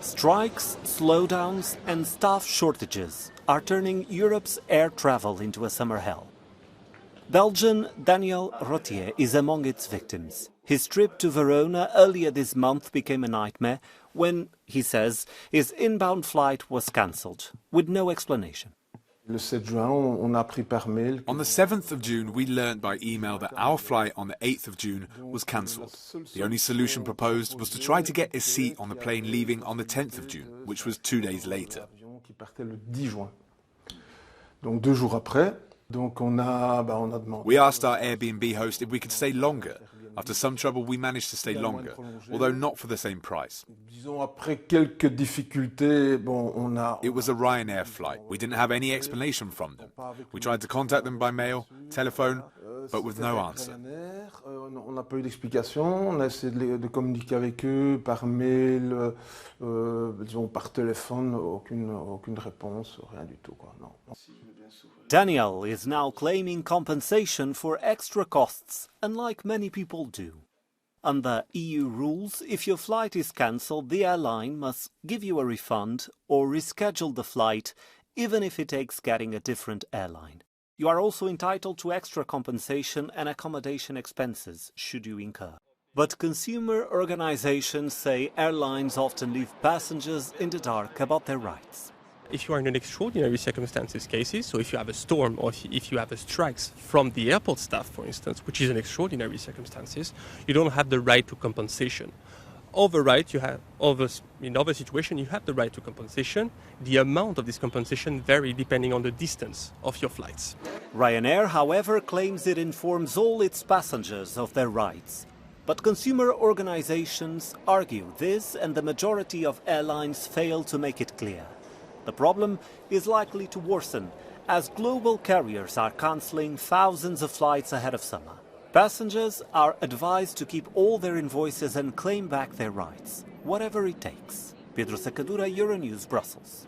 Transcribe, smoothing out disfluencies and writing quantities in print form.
Strikes, slowdowns and staff shortages are turning Europe's air travel into a summer hell. Belgian Daniel Rotier is among its victims. His trip to Verona earlier this month became a nightmare when, he says, his inbound flight was cancelled, with no explanation. On the 7th of June, we learnt by email that our flight on the 8th of June was cancelled. The only solution proposed was to try to get a seat on the plane leaving on the 10th of June, which was 2 days later. We asked our Airbnb host if we could stay longer. After some trouble, we managed to stay longer, although not for the same price. It was a Ryanair flight. We didn't have any explanation from them. We tried to contact them by mail, telephone, but with no answer. Daniel is now claiming compensation for extra costs, unlike many people do. Under EU rules, if your flight is cancelled, the airline must give you a refund or reschedule the flight, even if it takes getting a different airline. You are also entitled to extra compensation and accommodation expenses, should you incur. But consumer organizations say airlines often leave passengers in the dark about their rights. If you are in an extraordinary circumstances cases, so if you have a storm or if you have a strikes from the airport staff, for instance, which is an extraordinary circumstances, you don't have the right to compensation. In other situations, you have the right to compensation. The amount of this compensation varies depending on the distance of your flights. Ryanair, however, claims it informs all its passengers of their rights. But consumer organizations argue this, and the majority of airlines fail to make it clear. The problem is likely to worsen as global carriers are cancelling thousands of flights ahead of summer. Passengers are advised to keep all their invoices and claim back their rights, whatever it takes. Pedro Sacadura, Euronews, Brussels.